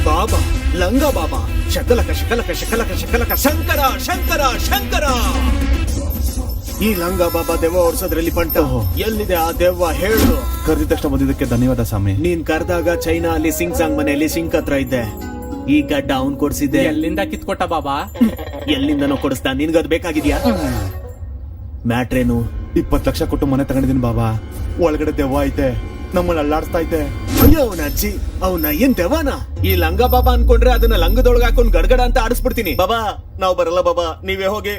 ಬಾಬಾ ಲಂಗ ಬಾಬಾ ಶಕಲಕ ಶಕಲಕ ಶಕಲಕ ಶಕಲಕ ಶಂಕರ ಶಂಕರ ಶಂಕರ. ಈ ಲಂಗ ಬಾಬಾ ದೆವ್ವ ಓಡಿಸೋದ್ರಲ್ಲಿ ಪಂಟ. ಎಲ್ಲಿದೆ ಆ ದೆವ್ವ ಹೇಳು. ಕರೆದಿದ ತಕ್ಷಣ ಬಂದಿದ್ದಕ್ಕೆ ಧನ್ಯವಾದ ಸ್ವಾಮಿ. ನೀನ್ ಕರೆದಾಗ ಚೈನಾ ಅಲ್ಲಿ ಸಿಂಗ್ ಸಾಂಗ್ ಮನೆಯಲ್ಲಿ ಸಿಂಕ್ ಹತ್ರ ಇದ್ದೆ. ಈ ಗಡ್ಡ ಅವ್ನ್ ಕೊಡ್ಸಿದ್ದೆ. ಎಲ್ಲಿಂದ ಕಿತ್ಕೊಟ್ಟ ಬಾಬಾ? ಎಲ್ಲಿಂದನೋ ಕೊಡಿಸ್ತಾ. ನಿನ್ಗದ್ ಬೇಕಾಗಿದ್ಯಾ? ಮ್ಯಾಟ್ರೇನು? 20 ಲಕ್ಷ ಕೊಟ್ಟು ಮನೆ ತಗೊಂಡಿದ್ದೀನಿ ಬಾಬಾ. ಒಳಗಡೆ ದೆವ್ವ ಐತೆ, ನಮ್ಮನ್ನ ಅಲ್ಲಾಡಿಸ್ತಾ ಐತೆ. ಅಯ್ಯೋ ಅವನ ಅಜ್ಜಿ, ಅವನ ಏನ್ ದೆವ್ವನ? ಈ ಲಂಗ ಬಾಬಾ ಅನ್ಕೊಂಡ್ರೆ ಅದನ್ನ ಲಂಗದೊಳಗ ಹಾಕೊಂಡ್ ಗಡ್ಗಡ ಅಂತ ಆಡಿಸ್ಬಿಡ್ತೀನಿ. ಬಾಬಾ ನಾವ್ ಬರಲ್ಲ ಬಾಬಾ, ನೀವೇ ಹೋಗಿ.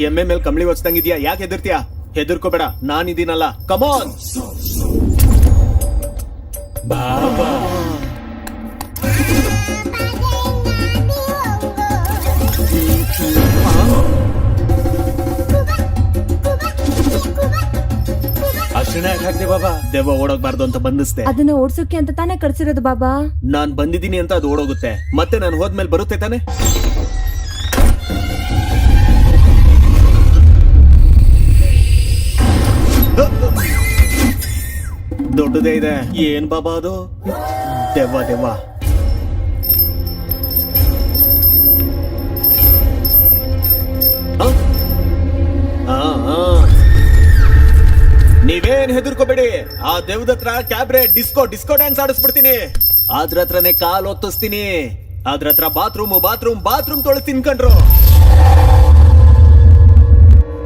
ಎಮ್ಮೆ ಮೇಲೆ ಕಂಬಳಿ ಹೊಚ್ದಂಗಿದ್ಯಾ, ಯಾಕೆ ಹೆದರ್ತೀಯಾ? ಹೆದರ್ಕೋಬೇಡ, ನಾನಿದ್ದೀನಲ್ಲ. ಕಮಾನ್ ಬಾಬಾ. ಅರ್ಶಿಣ ಹಾಕ್ದೆ ಬಾಬಾ. ದೆವ್ವ ಓಡೋಗ್ಬಾರ್ದು ಅಂತ ಬಂದಿಸ್ದೆ. ಅದನ್ನ ಓಡ್ಸೋಕೆ ಅಂತ ತಾನೇ ಕಳ್ಸಿರೋದು ಬಾಬಾ. ನಾನ್ ಬಂದಿದ್ದೀನಿ ಅಂತ ಅದು ಓಡೋಗುತ್ತೆ. ಮತ್ತೆ ನಾನು ಹೋದ್ಮೇಲೆ ಬರುತ್ತೆ ತಾನೆ. ದೊಡ್ಡದೇ ಇದೆ. ಏನ್ ಬಾಬಾ ಅದು? ದೆವ್ವ ದೆವ್ವ. ನೀವೇನ್ ಹೆದರ್ಕೋಬೇಡಿ. ಆ ದೆವ್ವದ ಹತ್ರ ಕ್ಯಾಬ್ರೆ ಡಿಸ್ಕೋ ಡಿಸ್ಕೋ ಡ್ಯಾನ್ಸ್ ಆಡಿಸ್ಬಿಡ್ತೀನಿ. ಅದ್ರ ಹತ್ರನೇ ಕಾಲ್ ಒತ್ತಿಸ್ತೀನಿ. ಅದ್ರ ಹತ್ರ ಬಾತ್ರೂಮ್ ಬಾತ್ರೂಮ್ ಬಾತ್ರೂಮ್ ತೊಳಿಸ್ತೀನಿ ಕಣ್ರು.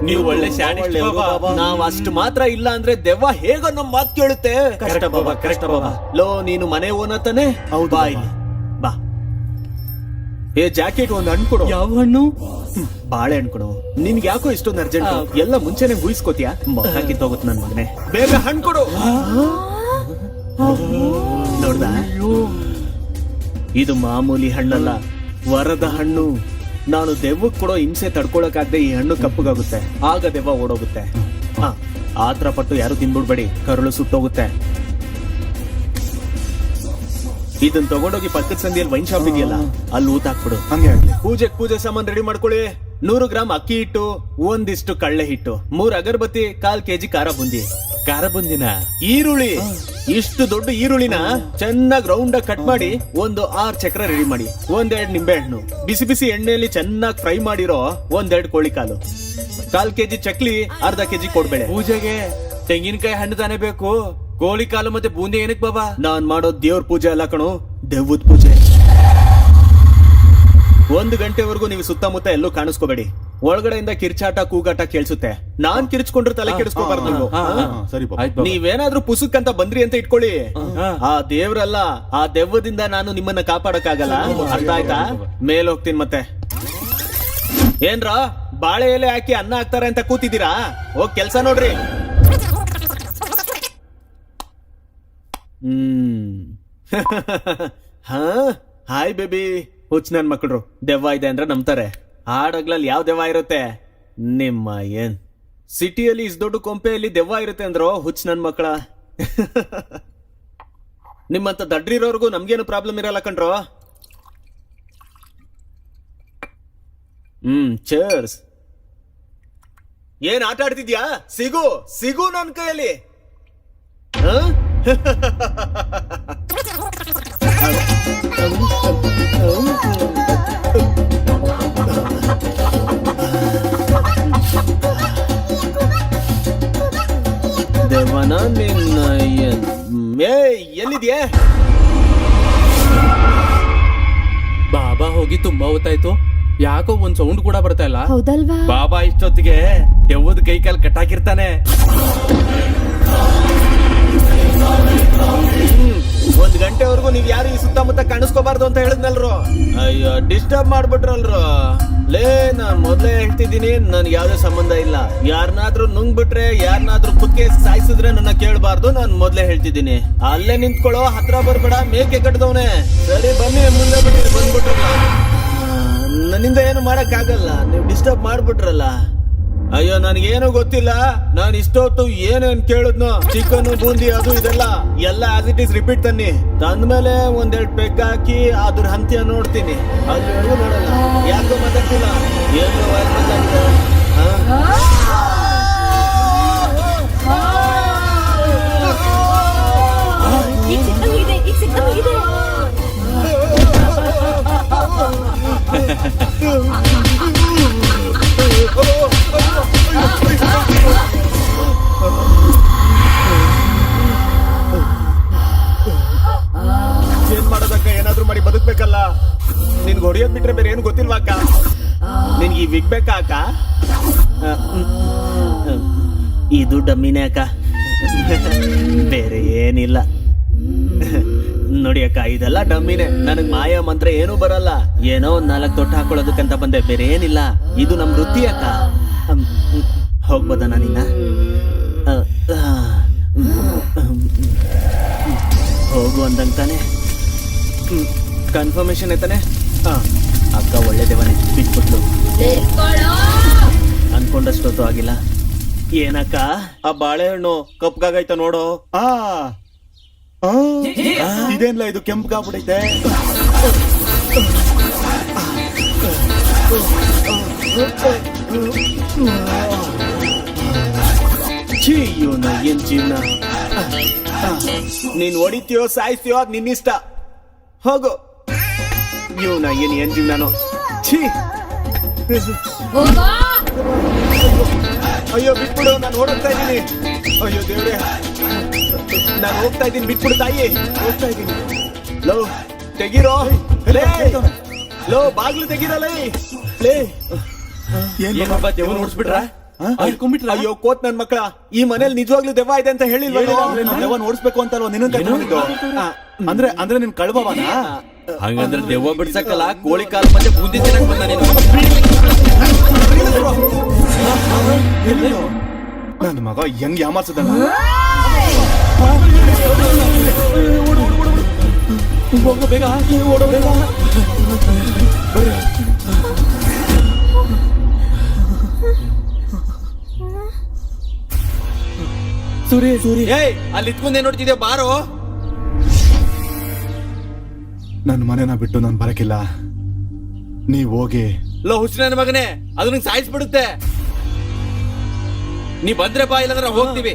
ನೀವು ಒಳ್ಳೆ ಶಾಣೆ ಬಾಬಾ. ನಾವ್ ಅಷ್ಟು ಮಾತ್ರ ಇಲ್ಲ ಅಂದ್ರೆ ದೆವ್ವ ಹೇಗೋ ನಮ್ ಮಾತ್ ಕೇಳುತ್ತೆ. ಕರೆಕ್ಟ್ ಬಾಬಾ, ಕರೆಕ್ಟ್ ಬಾಬಾ. ಲೋ ನೀನು ಮನೆ ಓನ ತಾನೆ? ಹೌದು ಬಾ ಇಲ್ಲಿ, ಬಾ. ಏ ಜಾಕೆಟ್ ಒಂದ್ ಹಣ್ಣು ಕೊಡು. ಯಾವ ಹಣ್ಣು? ಬಾಳೆ ಹಣ್ಣು ಕೊಡು. ನಿನ್ಗೆ ಯಾಕೋ ಇಷ್ಟೊಂದು ಅರ್ಜೆಂಟ್? ಎಲ್ಲ ಮುಂಚೆನೆ ಊಹಿಸ್ಕೋತಿಯಾ? ಕಿತ್ತೋಗುತ್ತೆ ನನ್ ಮಗನೆ. ಬೇಗ ಹಣ್ಣು ಕೊಡು. ನೋಡ್ದ, ಇದು ಮಾಮೂಲಿ ಹಣ್ಣಲ್ಲ, ವರದ ಹಣ್ಣು. ನಾನು ದೆವ್ವಕ್ ಕೊಡೋ ಹಿಂಸೆ ತಡ್ಕೊಳಕಾಗ್ದೆ ಈ ಹಣ್ಣು ಕಪ್ಪಗಾಗುತ್ತೆ. ಆಗ ದೆವ್ವ ಓಡೋಗುತ್ತೆ. ಆತರ ಪಟ್ಟು ಯಾರು ತಿನ್ಬಿಡ್ಬೇಡಿ, ಕರುಳು ಸುಟ್ಟೋಗುತ್ತೆ. ಇದನ್ ತಗೊಂಡೋಗಿ ಪಕ್ಕದ ಸಂದಿಯಲ್ಲಿ ವೈನ್ ಶಾಪ್ ಇದೆಯಲ್ಲ, ಅಲ್ಲಿ ಊತ ಹಾಕ್ಬಿಡು. ಹಂಗೆ ಆಗ್ಲಿ. ಪೂಜೆ ಸಾಮಾನ್ ರೆಡಿ ಮಾಡ್ಕೊಳ್ಳಿ. 100 ಗ್ರಾಮ್ ಅಕ್ಕಿ ಹಿಟ್ಟು, ಒಂದಿಷ್ಟು ಕಳ್ಳೆ ಹಿಟ್ಟು, 3 ಅಗರಬತ್ತಿ, 1/4 kg ಖಾರ ಬುಂದಿ. ಖಾರ ಬಂದಿನ ಈರುಳ್ಳಿ, ಇಷ್ಟು ದೊಡ್ಡ ಈರುಳ್ಳಿನ ಚೆನ್ನಾಗಿ ರೌಂಡ್ ಆಗಿ ಕಟ್ ಮಾಡಿ 6 ಚಕ್ರ ರೆಡಿ ಮಾಡಿ. 1-2 ನಿಂಬೆ ಹಣ್ಣು, ಬಿಸಿ ಬಿಸಿ ಎಣ್ಣೆಯಲ್ಲಿ ಚೆನ್ನಾಗಿ ಫ್ರೈ ಮಾಡಿರೋ 1-2 ಕೋಳಿ ಕಾಲು, 1/4 kg ಚಕ್ಲಿ, 1/2 kg ಕೊಡ್ಬೇಳೆ. ಪೂಜೆಗೆ ತೆಂಗಿನಕಾಯಿ ಹಣ್ಣು ತಾನೇ ಬೇಕು. ಕೋಳಿ ಕಾಲು ಮತ್ತೆ ಬೂಂದಿ ಏನಕ್ ಬಾಬಾ? ನಾನ್ ಮಾಡೋ ದೇವ್ರ ಪೂಜೆ ಅಲ್ಲ ಕಣೋ, ದೆವ್ವದ ಪೂಜೆ. 1 ಗಂಟೆವರೆಗೂ ನೀವು ಸುತ್ತಮುತ್ತ ಎಲ್ಲೂ ಕಾಣಿಸ್ಕೋಬೇಡಿ. ಒಳಗಡೆಯಿಂದ ಕಿರ್ಚಾಟ ಕೂಗಾಟ ಕೇಳಿಸುತ್ತೆ. ನಾನ್ ಕಿರ್ಚ್ಕೊಂಡ್ರೆ ತಲೆ ಕೆಡಿಸ್ಕೋಬಾರ್ದು ನೀವು. ಸರಿ ಬಾಬಾ. ಆಯ್ತು ಬಾಬಾ. ನೀವೇನಾದ್ರೂ ಪುಸುಕ್ ಅಂತ ಬಂದ್ರಿ ಅಂತ ಇಟ್ಕೊಳ್ಳಿ. ಆ ದೇವ್ರಲ್ಲ, ಆ ದೆವ್ವದಿಂದ ನಾನು ನಿಮ್ಮನ್ನ ಕಾಪಾಡಕ್ಕಾಗಲ್ಲ. ಅರ್ಥ ಆಯ್ತಾ? ಮೇಲ್ ಹೋಗ್ತೀನಿ ಮತ್ತೆ. ಏನ್ರ ಬಾಳೆ ಎಲೆ ಹಾಕಿ ಅನ್ನ ಹಾಕ್ತಾರೆ ಅಂತ ಕೂತಿದ್ದೀರಾ? ಹೋಗ್ ಕೆಲ್ಸ ನೋಡ್ರಿ. ಹಾ ಹಾಯ್ ಬೇಬಿ. ಹುಚ್ಚ ನನ್ ಮಕ್ಕಳು ದೆವ್ವ ಇದೆ ಅಂದ್ರೆ ನಂಬ್ತಾರೆ. ಹಾಡಗ್ಲಲ್ಲಿ ಯಾವ ದೆವ್ವ ಇರುತ್ತೆ? ನಿಮ್ಮ ಏನ್ ಸಿಟಿಯಲ್ಲಿ ಇಸ್ ದೊಡ್ಡ ಕೊಂಪೆಯಲ್ಲಿ ದೆವ್ವ ಇರುತ್ತೆ ಅಂದ್ರೋ ಹುಚ್ಚ ನನ್ ಮಕ್ಕಳ. ನಿಮ್ಮಂತ ದಡ್ರಿರೋರ್ಗು ನಮ್ಗೇನು ಪ್ರಾಬ್ಲಮ್ ಇರಲ್ಲ ಕಣ್ರೋ. ಚೇರ್ಸ್. ಏನ್ ಆಟ ಆಡ್ತಿದ್ಯಾ? ಸಿಗು ಸಿಗು ನನ್ ಕೈಯಲ್ಲಿ. ದೇವನ ನಿನ್ನ ಎಲ್ಲಿದ್ಯಾ? ಬಾಬಾ ಹೋಗಿ ತುಂಬಾ ಹೊತ್ತಾಯ್ತು, ಯಾಕೋ ಒಂದ್ ಸೌಂಡ್ ಕೂಡ ಬರ್ತಾ ಇಲ್ಲ. ಹೌದಲ್ವಾ? ಬಾಬಾ ಇಷ್ಟೊತ್ತಿಗೆ ದೆವ್ವದ ಕೈ ಕಾಲ್ ಕಟ್ಟಾಕಿರ್ತಾನೆ. 1 ಗಂಟೆವರೆಗೂ ನೀವ್ ಯಾರು ಈ ಸುತ್ತಮುತ್ತ ಕಾಣಿಸ್ಕೋಬಾರ್ದು ಅಂತ ಹೇಳಿದ್ನಲ್ರು. ಅಯ್ಯೋ ಡಿಸ್ಟರ್ಬ್ ಮಾಡ್ಬಿಟ್ರಲ್ರು. ಲೇ ನಾನ್ ಮೊದ್ಲೇ ಹೇಳ್ತಿದ್ದೀನಿ, ನನ್ಗೆ ಯಾವ್ದೇ ಸಂಬಂಧ ಇಲ್ಲ. ಯಾರನ್ನಾದ್ರೂ ನುಂಗ್ಬಿಟ್ರೆ, ಯಾರನ್ನಾದ್ರೂ ಕುಕ್ಕೆ ಸಾಯಿಸಿದ್ರೆ ನನ್ನ ಕೇಳಬಾರ್ದು. ನಾನ್ ಮೊದ್ಲೇ ಹೇಳ್ತಿದ್ದೀನಿ. ಅಲ್ಲೇ ನಿಂತ್ಕೊಳ್ಳೋ, ಹತ್ರ ಬರ್ಬೇಡ, ಮೇಕೆ ಕಟ್ಟದವನೆ. ಸರಿ ಬನ್ನಿ, ಮುಂದೆ ಬಿಟ್ಟಿರಿ. ಬಂದ್ಬಿಟ್ರಲ್ಲ, ನನ್ನಿಂದ ಏನು ಮಾಡಕ್ ಆಗಲ್ಲ. ನೀವು ಡಿಸ್ಟರ್ಬ್ ಮಾಡ್ಬಿಟ್ರಲ್ಲ. ಅಯ್ಯೋ ನನ್ಗೇನು ಗೊತ್ತಿಲ್ಲ. ನಾನ್ ಇಷ್ಟೊತ್ತು ಏನೇನ್ ಕೇಳಿದ್ನೋ, ಚಿಕನ್ ಬೂಂದಿ ಅದು ಇದೆಲ್ಲ ಎಲ್ಲ ಆಸ್ ಇಟ್ ಈಸ್ ರಿಪೀಟ್ ತನ್ನಿ. ತಂದ್ಮೇಲೆ 1-2 ಪೆಗ್ ಹಾಕಿ ಅದ್ರ ಹಂತ್ಯ ನೋಡ್ತೀನಿ. ಅಲ್ಲಿವರೆಗೂ ನೋಡಲ್ಲ. ಯಾಕೋ ಮಾತಾಡ್ತಿಲ್ಲ? ಏನು ಇಲ್ವಾ ಅಕ್ಕ? ನಿನ್ಗೆ ಈ ವಿಗ್ ಬೇಕಾ ಅಕ್ಕ? ಇದು ಡಮ್ಮಿನೇ ಅಕ್ಕ, ಬೇರೆ ಏನಿಲ್ಲ. ನೋಡಿ ಅಕ್ಕ, ಇದೆಲ್ಲ ಡಮ್ಮಿನೇ. ನನಗ್ ಮಾಯಾ ಮಂತ್ರ ಏನೂ ಬರಲ್ಲ. ಏನೋ ಒಂದ್ 4 ತೊಟ್ಟು ಹಾಕೊಳ್ಳೋದಕ್ಕಂತ ಬಂದೆ, ಬೇರೆ ಏನಿಲ್ಲ. ಇದು ನಮ್ ವೃತ್ತಿ ಅಕ್ಕ. ಹೋಗ್ಬೋದ ನಾನಿನ್ನ? ಹೋಗು ಅಂದಂಗ್ ತಾನೆ? ಕನ್ಫರ್ಮೇಶನ್ ಐತಾನೆ? ಅಕ್ಕ ಒಳ್ಳೇದೇವನೇ, ಬಿಟ್ಬಿಟ್ಲು. ಅನ್ಕೊಂಡಷ್ಟೊತ್ತು ಆಗಿಲ್ಲ. ಏನಕ್ಕ, ಆ ಬಾಳೆಹಣ್ಣು ಕಪ್ಗಾಗೈತ ನೋಡು. ಆ ಆ, ಇದೇನ್ಲ ಇದು ಕೆಂಪಗಾಗ್ಬಿಟ್ಟೈತೆ. ಛೀ, ಇವನ ಏನ್ ಜೀವನ. ನೀನ್ ಹೊಡಿತೀಯೋ ಸಾಯಿಸ್ತೀಯೋ ಅದ್ ನಿನ್ನಿಷ್ಟ. ಹೋಗು. ಇವನ ಏನ್ ಜೀವನೋ. ಛೀ, ಅಯ್ಯೋ ಬಿಟ್ಬಿಡು, ನಾನು ಓಡೋಗ್ತಾ ಇದ್ದೀನಿ. ಅಯ್ಯೋ ದೇವ್ರೆ, ನಾನು ಹೋಗ್ತಾ ಇದ್ದೀನಿ, ಬಿಟ್ಬಿಡು ತಾಯಿ, ಹೋಗ್ತಾ ಇದ್ದೀನಿ. ಲೋ ತೆಗೀರೋ, ಲೇ ಲೋ ಬಾಗ್ಲು ತೆಗೀರಲ್ಲ. ಲೇ ಏನಪ್ಪ ದೇವ್ ನೋಡ್ಸ್ಬಿಟ್ರ? ಅಯ್ಯೋ ಕೋತ್ ನನ್ ಮಕ್ಕಳ, ಈ ಮನೇಲಿ ನಿಜವಾಗ್ಲೂ ದೆವ್ವ ಇದೆ ಅಂತ ಹೇಳಿಲ್ವ? ದೆವ್ವ ನೋಡ್ಸ್ಬೇಕು ಅಂತಲ್ವ ನಿನ್ನ ಕರ್ಕೊಂಡಿದ್ದು? ಅಂದ್ರೆ ಅಂದ್ರೆ ನಿನ್ ಕಳ್ಬವನ? ಹಂಗಂದ್ರೆ ದೆವ್ವ ಬಿಡ್ಸಕ್ಕಲ್ಲ, ಕೋಳಿ ಕಾಲ್ ಮಧ್ಯೆ ಬೂಂದಿ ತಿನ್ನಕ್ ಬಂದ ನೀನು. ನನ್ನ ಮಗ ಹೆಂಗ್ ಯಾಮಾರ್ಸದನ? ಹೋಗೋ ಬೇಗ, ಓಡೋ ಬೇಗ. ಸೂರಿ ಸೂರಿ, ಏಯ್ ಅಲ್ಲಿ ಇತ್ಕೊಂಡೇ ನೋಡ್ತಿದ್ದೆ, ಬಾರೋ. ನನ್ನ ಮನೆನ ಬಿಟ್ಟು ನಾನು ಬರಕಿಲ್ಲ. ನೀವ್ ಹೋಗಿ. ಲೋ ಹುಚ್ಚ ನನ್ನ ಮಗನೇ, ಅದು ನಂಗೆ ಸಾಯಿಸ್ಬಿಡುತ್ತೆ. ನೀ ಬಂದ್ರೆ ಬಾ, ಇಲ್ಲಾಂದ್ರೆ ಹೋಗ್ತೀವಿ.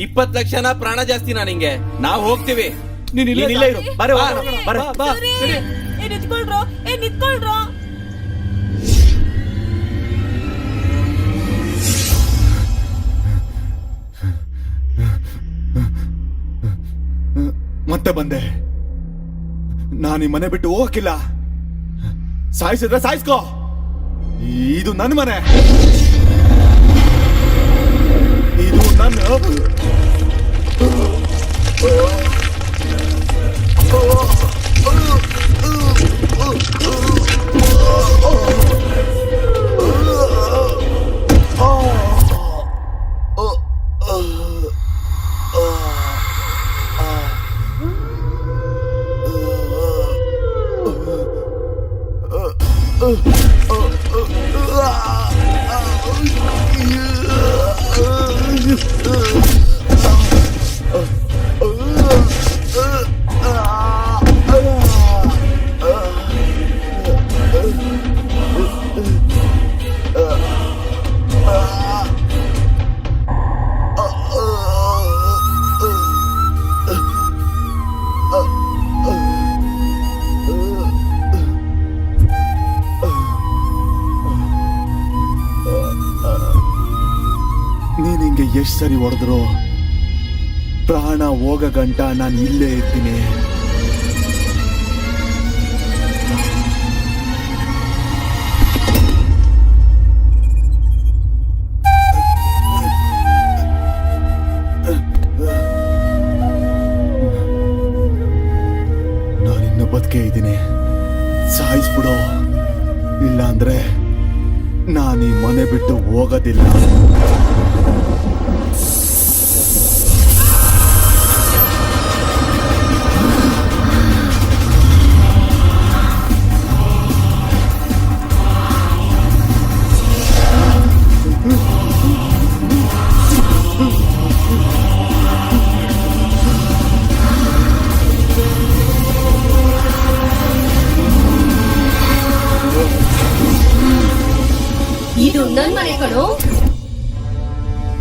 20 ಲಕ್ಷನ ಪ್ರಾಣ ಜಾಸ್ತಿ ನಾ ನಿಂಗೆ. ನಾವ್ ಹೋಗ್ತೀವಿ, ನೀನ್ ಇಲ್ಲೇ ಇರು. ಬರ ಬರ. ನಿಂತ್ಕೊಳ್ರೋ. ಮತ್ತೆ ಬಂದೆ. ನಾನು ಈ ಮನೆ ಬಿಟ್ಟು ಹೋಗಕ್ಕಿಲ್ಲ. ಸಾಯಿಸಿದ್ರೆ ಸಾಯಿಸ್ಕೋ, ಇದು ನನ್ನ ಮನೆ. ಇದು ನನ್ನ. ನೀನ್ ಹಿಂಗೆ ಎಷ್ಟ್ ಸರಿ ಹೊಡೆದ್ರು ಪ್ರಾಣ ಹೋಗ ಗಂಟ ನಾನು ಇಲ್ಲೇ ಇರ್ತೀನಿ. ನಾನಿನ್ನು ಬದುಕೇ ಇದ್ದೀನಿ. ಸಾಯಿಸ್ಬಿಡೋ, ಇಲ್ಲ ಅಂದ್ರೆ ನಾನು ಈ ಮನೆ ಬಿಟ್ಟು ಹೋಗೋದಿಲ್ಲ. ಇದು ನನ್ ಮನೆ ಕಣೋ.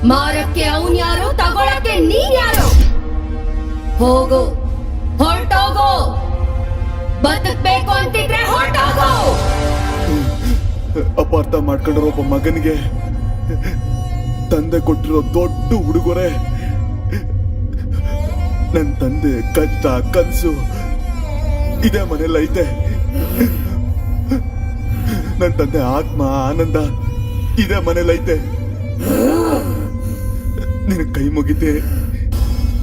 ಮಾರಕ್ಕೆ ಅವನ್ ಯಾರು, ತಗೊಳಕ್ಕೆ ನೀನ್ ಯಾರು? ಹೋಗು, ಹೊರಟೋಗು. ಬದುಕ್ಬೇಕು ಅಂತಿದ್ರೆ ಹೊರಟೋಗು. ಅಪಾರ್ಥ ಮಾಡ್ಕೊಂಡಿರೋ ಒಬ್ಬ ಮಗನಿಗೆ ತಂದೆ ಕೊಟ್ಟಿರೋ ದೊಡ್ಡ ಉಡುಗೊರೆ. ನನ್ ತಂದೆ ಕಷ್ಟ ಕನ್ಸು ಇದೇ ಮನೇಲಿ ಐತೆ. ನನ್ನ ತಂದೆ ಆತ್ಮ ಆನಂದ ಇದೇ ಮನೇಲೈತೆ. ನಿನ್ ಕೈ ಮುಗಿತೆ,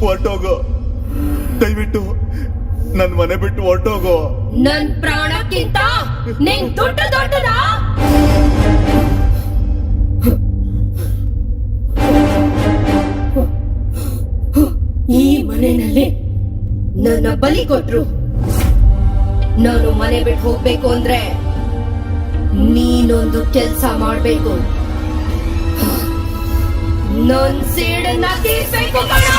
ಹೊರಟೋಗೋ. ದಯವಿಟ್ಟು ನನ್ ಮನೆ ಬಿಟ್ಟು ಹೊರಟೋಗೋ. ನನ್ ಪ್ರಾಣಕ್ಕಿಂತ ನಿನ್ ದುಡ್ಡು ದೊಡ್ಡದಾ? ಈ ಮನೆಯಲ್ಲಿ ನನ್ನ ಬಲಿ ಕೊಟ್ರು. ನಾನು ಮನೆ ಬಿಟ್ಟು ಹೋಗ್ಬೇಕು ಅಂದ್ರೆ ನೀನೊಂದು ಕೆಲ್ಸ ಮಾಡ್ಬೇಕು. ನನ್ ಸೇಡನ್ನ ತೀರ್ಬೇಕು ಕಣೋ.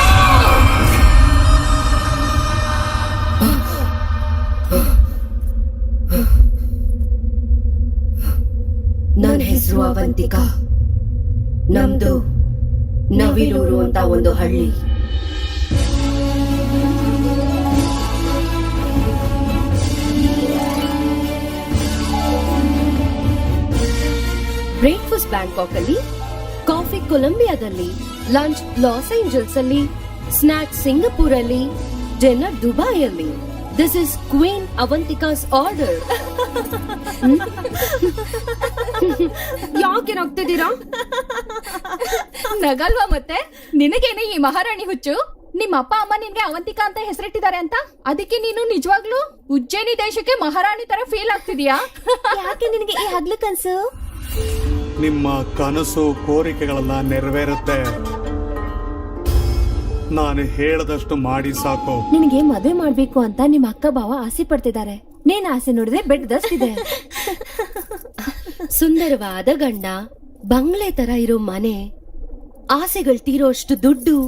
ನನ್ನ ಹೆಸರು ಅವಂತಿಕಾ. ನಮ್ದು ನವಿಲೂರು ಅಂತ ಒಂದು ಹಳ್ಳಿ. ಬ್ರೇಕ್ಫಾಸ್ಟ್ ಬ್ಯಾಂಕಾಕ್ ಅಲ್ಲಿ, ಕಾಫಿ ಕೊಲಂಬಿಯಾದಲ್ಲಿ, ಲಂಚ್ ಲಾಸ್ ಏಂಜಲ್ಸ್ ಅಲ್ಲಿ, ಸ್ನಾಕ್ಸ್ ಸಿಂಗಪೂರ್ ಅಲ್ಲಿ, ಡಿನ್ನರ್ ದುಬೈಯಲ್ಲಿ. This is queen Avantika's order. ಯಾಕೆ ನಗ್ತಿದ್ದೀರಾ? ನಗಲ್ವಾ ಮತ್ತೆ? ನಿನಗೇನೆ ಈ ಮಹಾರಾಣಿ ಹುಚ್ಚು? ನಿಮ್ಮ ಅಪ್ಪ ಅಮ್ಮ ನಿನ್ಗೆ ಅವಂತಿಕಾ ಅಂತ ಹೆಸರಿಟ್ಟಿದ್ದಾರೆ ಅಂತ, ಅದಕ್ಕೆ ನೀನು ನಿಜವಾಗ್ಲೂ ಉಜ್ಜಯಿನಿ ದೇಶಕ್ಕೆ ಮಹಾರಾಣಿ ತರ ಫೀಲ್ ಆಗ್ತಿದ್ಯಾ? ಯಾಕೆ ನಿನಗೆ ಈ ಹಗ್ಲು ಕನ್ಸು? ನಿಮ್ಮ ಕನಸು ಕೋರಿಕೆಗಳೆಲ್ಲ ನೆರವೇರುತ್ತೆ. ನಾನು ಹೇಳದಷ್ಟು ಮಾಡಿ ಸಾಕು. ನಿನಗೆ ಮದುವೆ ಮಾಡ್ಬೇಕು ಅಂತ ನಿಮ್ಮ ಅಕ್ಕ ಬಾವ ಆಸೆ ಪಡ್ತಿದ್ದಾರೆ. ನೀನ್ ಆಸೆ ನೋಡಿದ್ರೆ ಬೆಟ್ಟದಷ್ಟಿದೆ. ಸುಂದರವಾದ ಗಂಡ, ಬಂಗ್ಲೆ ತರ ಇರೋ ಮನೆ, ಆಸೆಗಳು ತೀರೋ ಅಷ್ಟು ದುಡ್ಡು,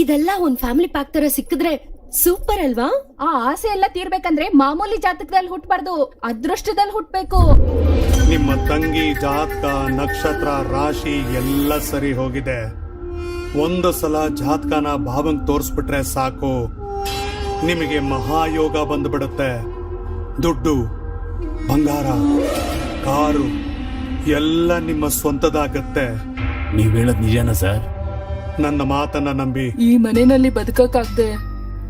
ಇದೆಲ್ಲ ಒಂದ್ ಫ್ಯಾಮಿಲಿ ಪ್ಯಾಕ್ ತರ ಸಿಕ್ಕಿದ್ರೆ ಸೂಪರ್ ಅಲ್ವಾ? ಆ ಆಸೆ ಎಲ್ಲ ತೀರ್ಬೇಕಂದ್ರೆ ಮಾಮೂಲಿ ಜಾತಕದಲ್ಲಿ ಹುಟ್ಬಾರ್ದು, ಅದೃಷ್ಟದಲ್ಲಿ ಹುಟ್ಬೇಕು. ನಿಮ್ಮ ತಂಗಿ ಜಾತಕ, ನಕ್ಷತ್ರ, ರಾಶಿ ಎಲ್ಲ ಸರಿ ಹೋಗಿದೆ. ಒಂದು ಸಲ ಜಾತಕನ ಭಾವಂಗ್ ತೋರಿಸ್ಬಿಟ್ರೆ ಸಾಕು, ನಿಮಗೆ ಮಹಾಯೋಗ ಬಂದ್ಬಿಡುತ್ತೆ. ದುಡ್ಡು, ಬಂಗಾರ, ಕಾರು ಎಲ್ಲ ನಿಮ್ಮ ಸ್ವಂತದಾಗತ್ತೆ. ನೀವ್ ಹೇಳದ್ ನಿಜಾನ ಸರ್? ನನ್ನ ಮಾತನ್ನ ನಂಬಿ. ಈ ಮನೆಯಲ್ಲಿ ಬದುಕಕ್ಕಾಗ್ದೆ,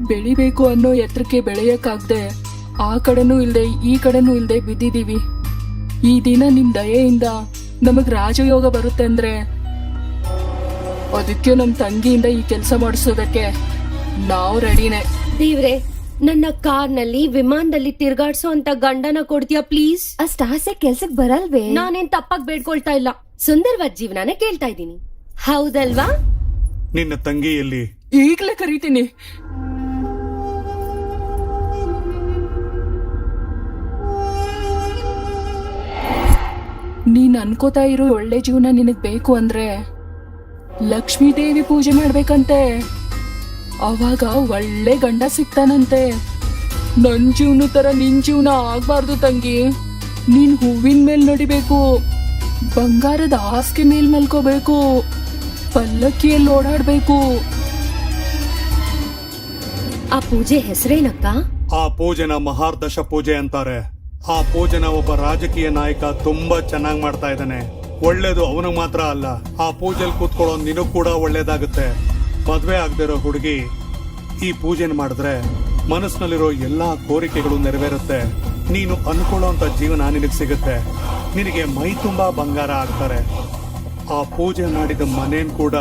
ಬೆಳಿಬೇಕು ಅನ್ನೋ ಎತ್ತರಕ್ಕೆ ಬೆಳೆಯಕ್ಕಾಗ್ದೆ, ಆ ಕಡೆನೂ ಇಲ್ದೆ ಈ ಕಡೆನೂ ಇಲ್ದೆ ಬಿದ್ದಿದೀವಿ. ಈ ದಿನ ನಿಮ್ ದಯೆಯಿಂದ ನಮಗ್ ರಾಜಯೋಗ ಬರುತ್ತೆ ಅಂದ್ರೆ ಅದಕ್ಕೆ ನಮ್ ತಂಗಿಯಿಂದ ಈ ಕೆಲಸ ಮಾಡಿಸೋದಕ್ಕೆ ನಾವು ರೆಡಿನೇ. ದೇವ್ರೆ, ನನ್ನ ಕಾರ್ನಲ್ಲಿ ವಿಮಾನದಲ್ಲಿ ತಿರ್ಗಾಡ್ಸೋ ಅಂತ ಗಂಡನ ಕೊಡ್ತೀಯಾ ಪ್ಲೀಸ್? ಅಷ್ಟ ಆಸೆ ಕೆಲ್ಸಕ್ ಬರಲ್ವೇ? ನಾನೇನ್ ತಪ್ಪಾಗಿ ಬೇಡ್ಕೊಳ್ತಾ ಇಲ್ಲ, ಸುಂದರವಾದ ಜೀವನನೇ ಕೇಳ್ತಾ ಇದ್ದೀನಿ. ಹೌದಲ್ವಾ? ನಿನ್ನ ತಂಗಿಯಲ್ಲಿ ಈಗ್ಲೇ ಕರೀತೀನಿ. ನೀನ್ ಅನ್ಕೋತಾ ಇರೋ ಒಳ್ಳೆ ಜೀವನ ನಿನಗ್ ಬೇಕು ಅಂದ್ರೆ ಲಕ್ಷ್ಮೀ ದೇವಿ ಪೂಜೆ ಮಾಡ್ಬೇಕಂತೆ. ಅವಾಗ ಒಳ್ಳೆ ಗಂಡ ಸಿಗ್ತಾನಂತೆ. ನನ್ ಜೀವನ ತರ ನಿನ್ ಜೀವನ ಆಗ್ಬಾರ್ದು ತಂಗಿ. ನೀನ್ ಹೂವಿನ ಮೇಲ್ ನಡಿಬೇಕು, ಬಂಗಾರದ ಹಾಸಿಗೆ ಮೇಲ್ ಮಲ್ಕೋಬೇಕು, ಪಲ್ಲಕ್ಕಿಯಲ್ಲಿ ಓಡಾಡ್ಬೇಕು. ಆ ಪೂಜೆ ಹೆಸರೇನಕ್ಕ? ಆ ಪೂಜೆನ ಮಹಾರ್ದಶ ಪೂಜೆ ಅಂತಾರೆ. ಆ ಪೂಜೆನ ಒಬ್ಬ ರಾಜಕೀಯ ನಾಯಕ ತುಂಬಾ ಚೆನ್ನಾಗಿ ಮಾಡ್ತಾ ಇದ್ದಾನೆ. ಒಳ್ಳೇದು ಅವನಿಗೆ ಮಾತ್ರ ಅಲ್ಲ, ಆ ಪೂಜೆಲಿ ಕೂತ್ಕೊಳ್ಳೋ ನಿನಗ್ ಕೂಡ ಒಳ್ಳೇದಾಗುತ್ತೆ. ಮದ್ವೆ ಆಗದಿರೋ ಹುಡುಗಿ ಈ ಪೂಜೆನ ಮಾಡಿದ್ರೆ ಮನಸ್ಸಿನಲ್ಲಿರೋ ಎಲ್ಲಾ ಕೋರಿಕೆಗಳು ನೆರವೇರುತ್ತೆ. ನೀನು ಅನ್ಕೊಳ್ಳೋಂತ ಜೀವನ ನಿನಗ್ ಸಿಗುತ್ತೆ. ನಿನಗೆ ಮೈ ತುಂಬಾ ಬಂಗಾರ ಆಗ್ತಾರೆ. ಆ ಪೂಜೆ ಮಾಡಿದ ಮನೇನ್ ಕೂಡ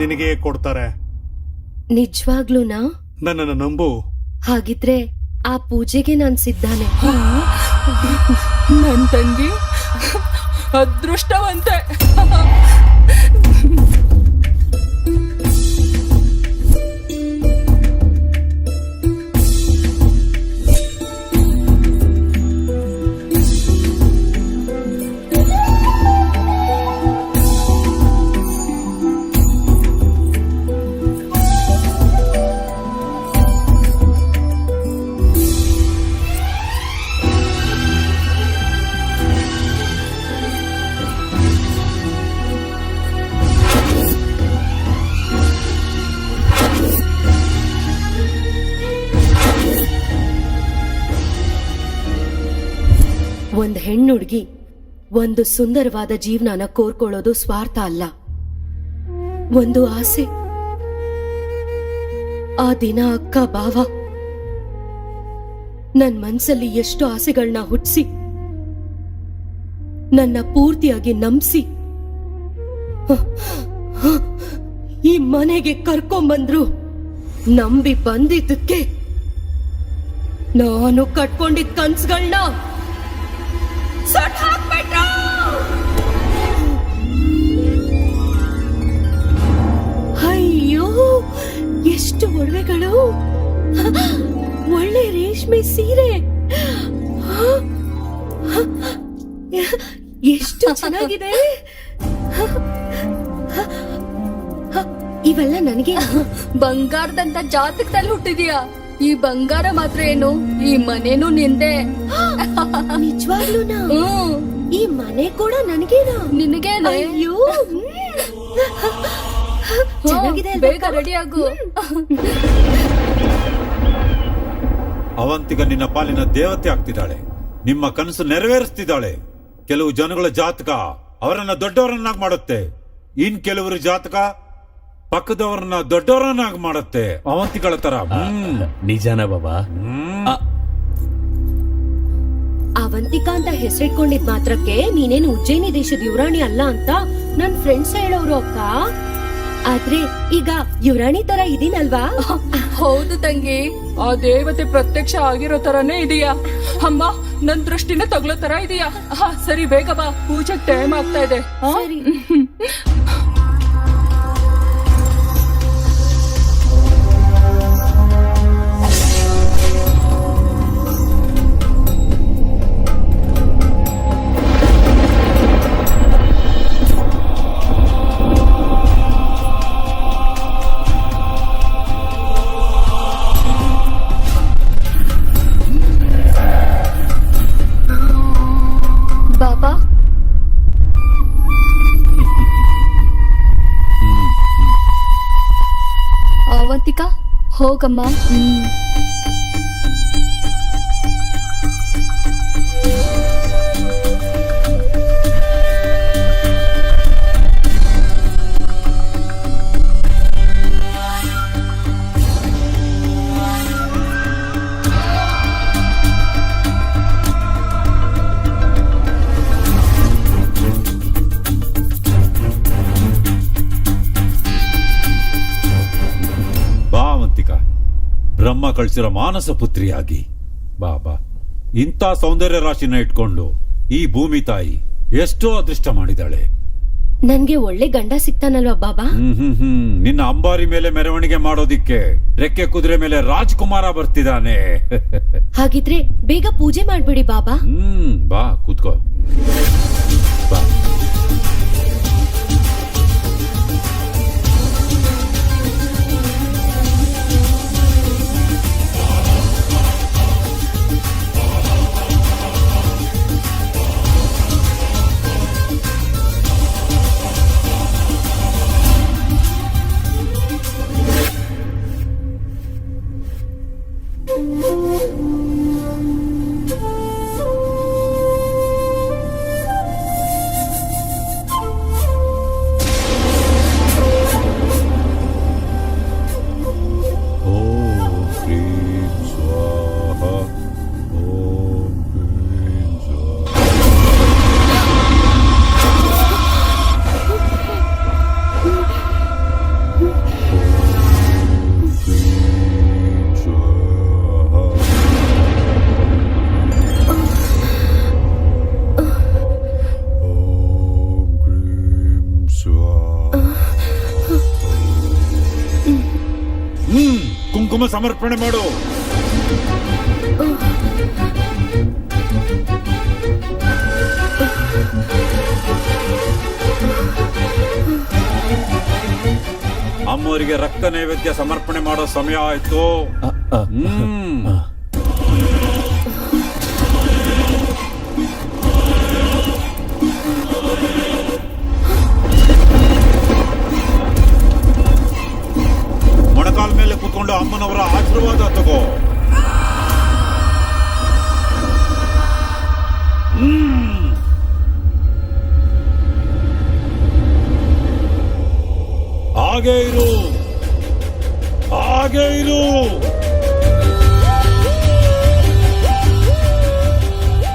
ನಿನಗೆ ಕೊಡ್ತಾರೆ. ನಿಜವಾಗ್ಲೂನಾ? ನನ್ನನ್ನು ನಂಬು. ಹಾಗಿದ್ರೆ ಆ ಪೂಜೆಗೆ ನಾನ್ ಸಿದ್ಧಾನೆ. ನನ್ ತಂಗಿ ಅದೃಷ್ಟವಂತೆ. ಒಂದ್ ಹೆಣ್ಣುಡ್ಗಿ ಒಂದು ಸುಂದರವಾದ ಜೀವನನ ಕೋರ್ಕೊಳ್ಳೋದು ಸ್ವಾರ್ಥ ಅಲ್ಲ, ಒಂದು ಆಸೆ. ಆ ದಿನ ಅಕ್ಕ ಬಾವ ನನ್ ಮನ್ಸಲ್ಲಿ ಎಷ್ಟು ಆಸೆಗಳನ್ನ ಹುಟ್ಟಿಸಿ ನನ್ನ ಪೂರ್ತಿಯಾಗಿ ನಂಬಿಸಿ ಈ ಮನೆಗೆ ಕರ್ಕೊಂಬಂದ್ರು. ನಂಬಿ ಬಂದಿದ್ದಕ್ಕೆ ನಾನು ಕಟ್ಕೊಂಡಿದ್ದ ಕನ್ಸುಗಳನ್ನ ಅಯ್ಯೋ, ಎಷ್ಟು ಒಡವೆಗಳು! ಒಳ್ಳೆ ರೇಷ್ಮೆ ಸೀರೆ, ಎಷ್ಟು ಚೆನ್ನಾಗಿದೆ! ಇವೆಲ್ಲ ನನಗೆ ಬಂಗಾರದಂತ ಜಾತಕದಲ್ಲಿ ಹುಟ್ಟಿದ್ಯಾ. ಈ ಬಂಗಾರ ಮಾತ್ರ ಏನು, ಈ ಮನೇನು ನಿಂದೆ. ನಿಜವಾಗ್ಲೂನಾ? ಹ್ಮ್, ಈ ಮನೆ ಕೂಡ ನನಗೇನಾ? ನಿನಗೇನೆ. ಅಯ್ಯೋ, ಚೆನ್ನಾಗಿದೆ ಅಲ್ವಾ? ಬೇಗ ರೆಡಿ ಆಗು. ಅವಂತಿಗ ನಿನ್ನ ಪಾಲಿನ ದೇವತೆ ಆಗ್ತಿದ್ದಾಳೆ. ನಿಮ್ಮ ಕನಸು ನೆರವೇರಿಸ್ತಿದ್ದಾಳೆ. ಕೆಲವು ಜನಗಳ ಜಾತಕ ಅವರನ್ನ ದೊಡ್ಡವರನ್ನಾಗಿ ಮಾಡುತ್ತೆ. ಇನ್ ಕೆಲವರು ಜಾತಕ ಪಕ್ಕದವರನ್ನ ದೊಡ್ಡವರನ್ನಾಗಿ ಮಾಡುತ್ತೆ. ಅವಂತಿಗಳ ತರ. ನಿಜಾನ ಬಾಬಾ? ಅವಂತಿಕಾ ಅಂತ ಹೆಸರಿಟ್ಕೊಂಡಿದ್ ಮಾತ್ರಕ್ಕೆ ನೀನೇನು ಉಜ್ಜಯಿನಿ ದೇಶದ ಯುವರಾಣಿ ಅಲ್ಲ ಅಂತ ನನ್ ಫ್ರೆಂಡ್ಸ್ ಹೇಳೋರು ಅಕ್ಕ. ಆದ್ರೆ ಈಗ ಯುವರಾಣಿ ತರ ಇದೀನಲ್ವಾ? ಹೌದು ತಂಗಿ, ಆ ದೇವತೆ ಪ್ರತ್ಯಕ್ಷ ಆಗಿರೋ ತರನೇ ಇದೆಯಾ? ಅಮ್ಮ, ನನ್ ದೃಷ್ಟಿನ ತಗ್ಲೋ ತರ ಇದೆಯಾ? ಸರಿ, ಬೇಗ ಬಾ, ಪೂಜೆಗೆ ಟೈಮ್ ಆಗ್ತಾ ಇದೆ. ಸರಿ. ಬಾಬಾ, ಅವಂತಿಕಾ ಹೋಗಮ್ಮ. ಬ್ರಹ್ಮ ಕಳಿಸಿರೋ ಮಾನಸ ಪುತ್ರಿಯಾಗಿ ಬಾಬಾ ಇಂಥ ಸೌಂದರ್ಯ ರಾಶಿನ ಇಟ್ಕೊಂಡು ಈ ಭೂಮಿ ತಾಯಿ ಎಷ್ಟೋ ಅದೃಷ್ಟ ಮಾಡಿದಾಳೆ. ನನ್ಗೆ ಒಳ್ಳೆ ಗಂಡ ಸಿಗ್ತಾನಲ್ವಾ ಬಾಬಾ? ನಿನ್ನ ಅಂಬಾರಿ ಮೇಲೆ ಮೆರವಣಿಗೆ ಮಾಡೋದಿಕ್ಕೆ ರೆಕ್ಕೆ ಕುದುರೆ ಮೇಲೆ ರಾಜ್ಕುಮಾರ ಬರ್ತಿದ್ದಾನೆ. ಹಾಗಿದ್ರೆ ಬೇಗ ಪೂಜೆ ಮಾಡ್ಬಿಡಿ ಬಾಬಾ. ಬಾ ಕೂತ್ಕೋ. ಬಾ. ಕುಂಕುಮ ಸಮರ್ಪಣೆ ಮಾಡು. ಅಮ್ಮವರಿಗೆ ರಕ್ತ ನೈವೇದ್ಯ ಸಮರ್ಪಣೆ ಮಾಡೋ ಸಮಯ ಆಯ್ತು. ಮೊಣಕಾಲ ಮೇಲೆ ಕೂತ್ಕೊಂಡು ಅಮ್ಮನವರ ಆಶೀರ್ವಾದ ತಗೋ. ಹಾಗೇ ಇರು, ಹಾಗೇ ಇರು.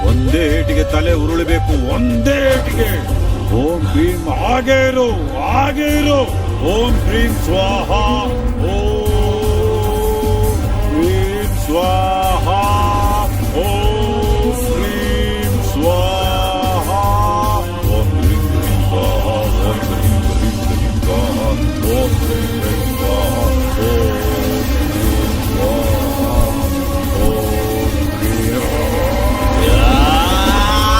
ಒಂದು ಒಂದೇ ಏಟಿಗೆ ತಲೆ ಉರುಳಬೇಕು, ಒಂದೇ ಏಟಿಗೆ. ಓಂ ಭೀಮ್ ಹಾಗೆ ಇರು, ಹಾಗೆ ಇರು. ಓಂ ಭೀಮ್ ಸ್ವಾಹ, ಓಂ ಭೀಮ್ ಸ್ವಾಹ.